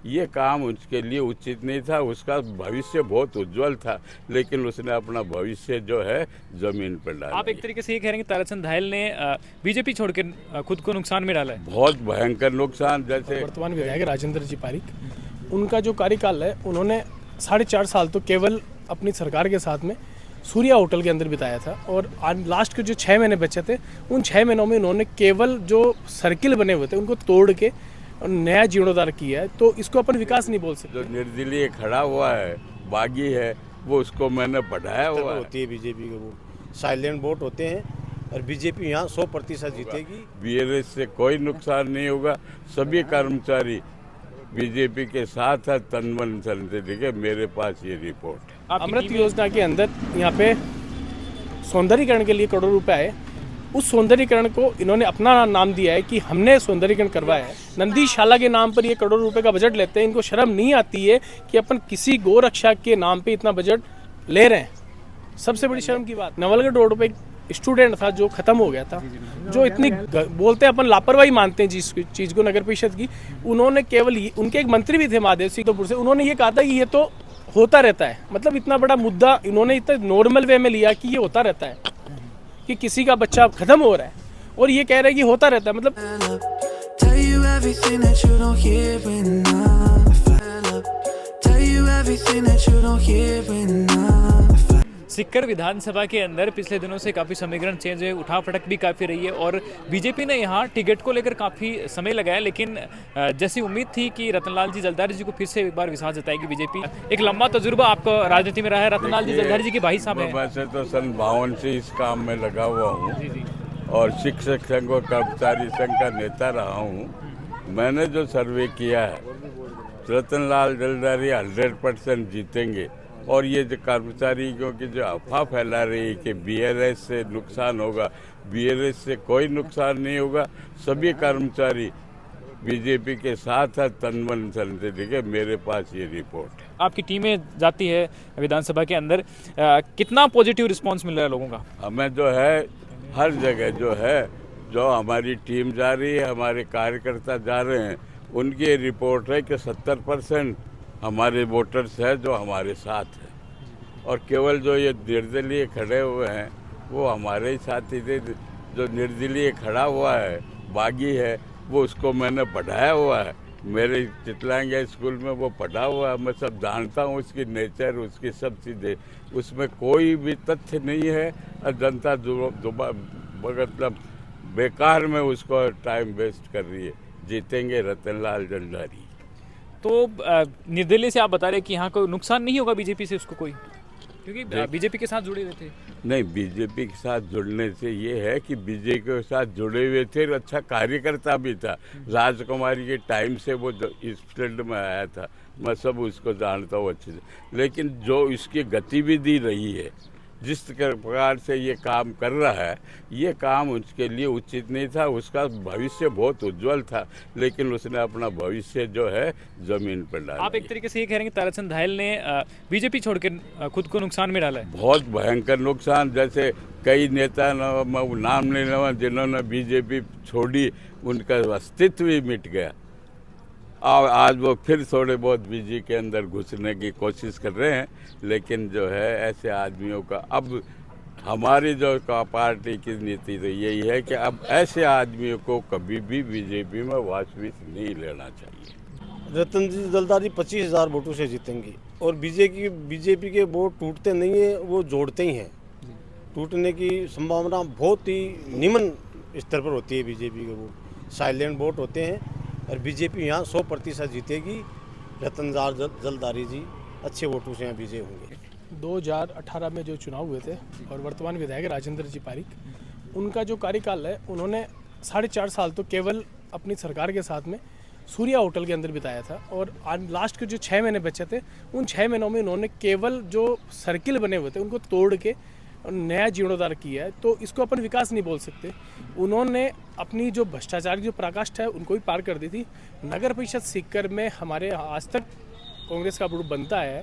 ये काम उसके लिए उचित नहीं था। उसका भविष्य बहुत उज्जवल था, लेकिन उसने अपना भविष्य जो है ज़मीन पर डाला। आप एक तरीके से ये कह रहे हैं कि ताराचंद धायल ने बीजेपी छोड़ के खुद को नुकसान में डाला है। बहुत भयंकर नुकसान। जैसे वर्तमान विधायक राजेंद्र जी पारिक, उनका जो कार्यकाल है, उन्होंने 4.5 साल तो केवल अपनी सरकार के साथ में सूर्या होटल के अंदर बिताया था, और लास्ट के जो 6 महीने बचे थे, उन 6 महीनों में उन्होंने केवल जो सर्किल बने हुए थे उनको तोड़ के नया जीर्णोद्धार किया है। तो इसको अपन विकास नहीं बोल सकते। जो निर्दलीय खड़ा हुआ है, बागी है, वो उसको मैंने बढ़ाया हुआ है। होती है बीजेपी के वोट, साइलेंट वोट होते हैं, और बीजेपी यहाँ 100% जीतेगी। बीआरएस से कोई नुकसान नहीं होगा। सभी कर्मचारी बीजेपी के साथ है, तन मन से। देखिए, मेरे पास ये रिपोर्ट है। अमृत योजना के अंदर यहाँ पे सौंदर्यीकरण के लिए करोड़ों रुपए आए। उस सौंदर्यीकरण को इन्होंने अपना नाम दिया है कि हमने सौंदर्यीकरण करवाया है। नंदीशाला के नाम पर ये करोड़ों रुपए का बजट लेते हैं। इनको शर्म नहीं आती है कि अपन किसी गोरक्षा के नाम पे इतना बजट ले रहे हैं। सबसे बड़ी शर्म की बात, नवलगढ़ रोड पे एक स्टूडेंट था जो खत्म हो गया था, जो इतनी बोलते हैं अपन लापरवाही मानते हैं जिस चीज़ को नगर परिषद की। उन्होंने केवल उनके एक मंत्री भी थे महादेव सिंह से, उन्होंने ये कहा था कि ये तो होता रहता है। मतलब इतना बड़ा मुद्दा इन्होंने इतना नॉर्मल वे में लिया कि ये होता रहता है, कि किसी का बच्चा खत्म हो रहा है और ये कह रहे हैं कि होता रहता है। मतलब सिक्कर विधानसभा के अंदर पिछले दिनों से काफ़ी समीकरण चेंज है, उठापटक भी काफ़ी रही है, और बीजेपी ने यहाँ टिकट को लेकर काफ़ी समय लगाया, लेकिन जैसी उम्मीद थी कि रतनलाल जी जलदारी जी को फिर से एक बार विश्वास जताएगी बीजेपी। एक लंबा तजुर्बा आपका राजनीति में रहा है। रतनलाल जी जलदारी जी के भाई साहब हैं। वैसे तो सन 52 से इस काम में लगा हुआ हूँ और शिक्षक संघ और कर्मचारी संघ का नेता रहा हूँ। मैंने जो सर्वे किया है, रतनलाल जलदारी 100% जीतेंगे। और ये जो कर्मचारियों की जो अफवाह फैला रही है कि बीआरएस से नुकसान होगा, बीआरएस से कोई नुकसान नहीं होगा। सभी कर्मचारी बीजेपी के साथ है, तन मन से। देखिए, मेरे पास ये रिपोर्ट है। आपकी टीमें जाती है विधानसभा के अंदर, कितना पॉजिटिव रिस्पांस मिल रहा है लोगों का? हमें जो है हर जगह जो हमारी टीम जा रही है, हमारे कार्यकर्ता जा रहे हैं, उनकी रिपोर्ट है कि 70% हमारे वोटर्स हैं जो हमारे साथ हैं। और केवल जो ये निर्दलीय खड़े हुए हैं वो हमारे ही साथी थे। जो निर्दलीय खड़ा हुआ है, बागी है, वो उसको मैंने बढ़ाया हुआ है। मेरे चितलांगे स्कूल में वो पढ़ा हुआ है, मैं सब जानता हूँ उसकी नेचर, उसकी सब चीज़ें। उसमें कोई भी तथ्य नहीं है, और जनता मतलब बेकार में उसको टाइम वेस्ट कर रही है। जीतेंगे रतनलाल जलदारी। तो निर्दलीय से आप बता रहे कि यहाँ कोई नुकसान नहीं होगा बीजेपी से उसको कोई, क्योंकि बीजेपी के साथ जुड़े हुए थे। नहीं, बीजेपी के साथ जुड़ने से ये है कि बीजेपी के साथ जुड़े हुए थे, अच्छा कार्यकर्ता भी था। राजकुमारी के टाइम से वो इस फील्ड में आया था, मैं सब उसको जानता हूँ अच्छे से। लेकिन जो इसकी गतिविधि रही है, जिस प्रकार से ये काम कर रहा है, ये काम उसके लिए उचित नहीं था। उसका भविष्य बहुत उज्जवल था, लेकिन उसने अपना भविष्य जो है ज़मीन पर डाला। आप एक तरीके से ये कह रहे हैं कि ताराचंद धायल ने बीजेपी छोड़ के खुद को नुकसान में डाला है। बहुत भयंकर नुकसान। जैसे कई नेता नाम नहीं लेवा जिन्होंने बीजेपी छोड़ी, उनका अस्तित्व ही मिट गया। और आज वो फिर थोड़े बहुत बीजेपी के अंदर घुसने की कोशिश कर रहे हैं, लेकिन जो है ऐसे आदमियों का अब हमारी जो पार्टी की नीति तो यही है कि अब ऐसे आदमियों को कभी भी बीजेपी में वास्तविक नहीं लेना चाहिए। रतन जी जलदारी 25,000 वोटों से जीतेंगी, और बीजेपी के वोट टूटते नहीं है, वो जोड़ते ही हैं। टूटने की संभावना बहुत ही निम्न स्तर पर होती है। बीजेपी के वोट साइलेंट वोट होते हैं, और बीजेपी यहाँ 100% जीतेगी। रतनलाल जलदारी जी अच्छे वोटों से यहाँ विजय होंगे। 2018 में जो चुनाव हुए थे, और वर्तमान विधायक राजेंद्र जी पारिक, उनका जो कार्यकाल है, उन्होंने 4.5 साल तो केवल अपनी सरकार के साथ में सूर्या होटल के अंदर बिताया था, और लास्ट के जो 6 महीने बचे थे, उन 6 महीनों में उन्होंने केवल जो सर्किल बने हुए थे उनको तोड़ के नया जीर्णोद्धार किया है। तो इसको अपन विकास नहीं बोल सकते। उन्होंने अपनी जो भ्रष्टाचार की जो पराकाष्ठा है उनको भी पार कर दी थी। नगर परिषद सिक्कर में हमारे आज तक कांग्रेस का ग्रुप बनता है,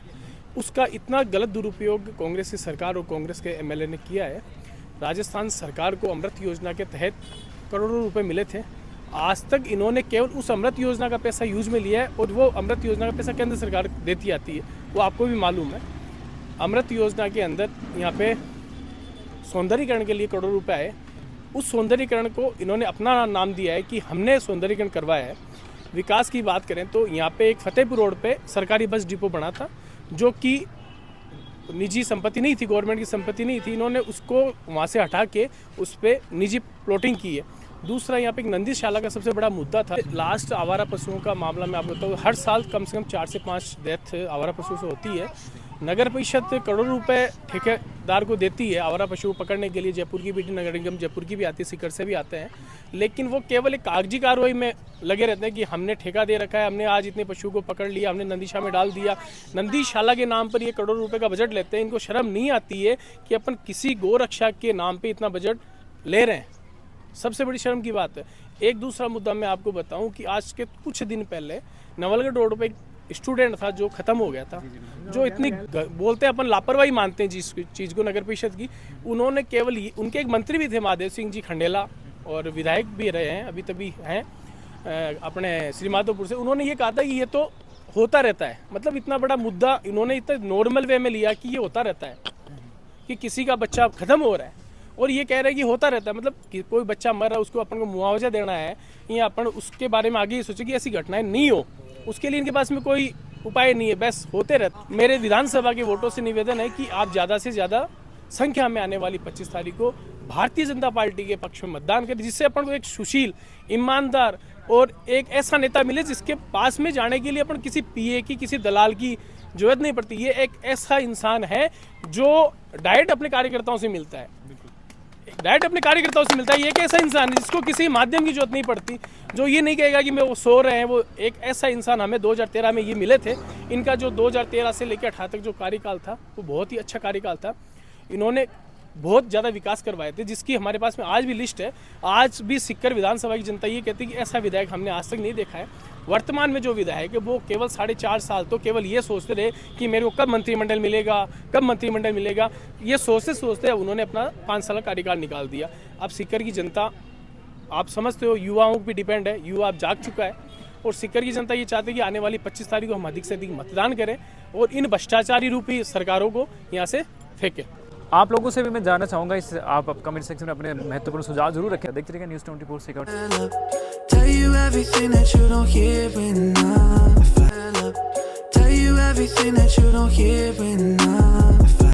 उसका इतना गलत दुरुपयोग कांग्रेस की सरकार और कांग्रेस के एमएलए ने किया है। राजस्थान सरकार को अमृत योजना के तहत करोड़ों रुपए मिले थे, आज तक इन्होंने केवल उस अमृत योजना का पैसा यूज में लिया है और वो अमृत योजना का पैसा केंद्र सरकार देती आती है, वो आपको भी मालूम है। अमृत योजना के अंदर यहाँ पे सौंदर्यीकरण के लिए करोड़ों रुपए आए, उस सौंदर्यीकरण को इन्होंने अपना नाम दिया है कि हमने सौंदर्यीकरण करवाया है। विकास की बात करें तो यहाँ पे एक फतेहपुर रोड पे सरकारी बस डिपो बना था, जो कि निजी संपत्ति नहीं थी, गवर्नमेंट की संपत्ति नहीं थी। इन्होंने उसको वहाँ से हटा के उस पर निजी प्लॉटिंग की है। दूसरा यहाँ पे एक नंदीशाला का सबसे बड़ा मुद्दा था। लास्ट आवारा पशुओं का मामला मैं आपको बताऊँ, हर साल कम से कम 4 से 5 डेथ आवारा पशुओं से होती है। नगर परिषद करोड़ों रुपए ठेकेदार को देती है आवारा पशु पकड़ने के लिए। जयपुर की भी नगर निगम जयपुर की भी आती है, सीकर से भी आते हैं, लेकिन वो केवल एक कागजी कार्रवाई में लगे रहते हैं कि हमने ठेका दे रखा है, हमने आज इतने पशु को पकड़ लिया, हमने नंदीशा में डाल दिया। नंदीशाला के नाम पर ये करोड़ों रुपए का बजट लेते हैं। इनको शर्म नहीं आती है कि अपन किसी गोरक्षा के नाम पर इतना बजट ले रहे हैं। सबसे बड़ी शर्म की बात है। एक दूसरा मुद्दा मैं आपको बताऊं कि आज के कुछ दिन पहले नवलगढ़ रोड पे एक स्टूडेंट था जो खत्म हो गया था, जो इतनी बोलते हैं अपन लापरवाही मानते हैं जिस चीज़ को नगर परिषद की। उन्होंने केवल उनके एक मंत्री भी थे महादेव सिंह जी खंडेला, और विधायक भी रहे हैं, अभी तभी हैं अपने श्री माधोपुर से। उन्होंने ये कहा था कि ये तो होता रहता है, मतलब इतना बड़ा मुद्दा इन्होंने इतना नॉर्मल वे में लिया कि ये होता रहता है कि किसी का बच्चा खत्म हो रहा है और ये कह रहे हैं कि होता रहता है। मतलब कि कोई बच्चा मर रहा है, उसको अपन को मुआवजा देना है, या अपन उसके बारे में आगे ये सोचे कि ऐसी घटनाएं नहीं हो, उसके लिए इनके पास में कोई उपाय नहीं है, बस होते रहते। मेरे विधानसभा के वोटों से निवेदन है कि आप ज़्यादा से ज़्यादा संख्या में आने वाली 25 तारीख को भारतीय जनता पार्टी के पक्ष में मतदान करें, जिससे अपन को एक सुशील, ईमानदार और एक ऐसा नेता मिले जिसके पास में जाने के लिए अपन किसी पीए की, किसी दलाल की जरूरत नहीं पड़ती। ये एक ऐसा इंसान है जो डायरेक्ट अपने कार्यकर्ताओं से मिलता है, डायरेक्ट अपने कार्यकर्ताओं से मिलता है। ये एक ऐसा इंसान है जिसको किसी माध्यम की जरूरत नहीं पड़ती, जो ये नहीं कहेगा कि मैं वो सो रहे हैं। वो एक ऐसा इंसान, हमें 2013 में ये मिले थे। इनका जो 2013 से लेकर 18 तक जो कार्यकाल था वो बहुत ही अच्छा कार्यकाल था। इन्होंने बहुत ज़्यादा विकास करवाए थे, जिसकी हमारे पास में आज भी लिस्ट है। आज भी सीकर विधानसभा की जनता ये कहती है कि ऐसा विधायक हमने आज तक नहीं देखा है। वर्तमान में जो विधायक है वो केवल 4.5 साल तो केवल ये सोचते रहे कि मेरे को कब मंत्रिमंडल मिलेगा, कब मंत्रिमंडल मिलेगा। ये सोचते सोचते उन्होंने अपना 5 साल का कार्यकाल निकाल दिया। अब सीकर की जनता, आप समझते हो, युवाओं पर डिपेंड है, युवा अब जाग चुका है और सीकर की जनता ये चाहती है कि आने वाली 25 तारीख को हम अधिक से अधिक मतदान करें और इन भ्रष्टाचारी रूपी सरकारों को यहाँ से फेंकें। आप लोगों से भी मैं जानना चाहूँगा, इस आप कमेंट सेक्शन में अपने महत्वपूर्ण सुझाव जरूर रखें। देखते रहिए news 24 Sikar. Tell you everything that you don't hear enough. Tell you everything that you don't hear enough.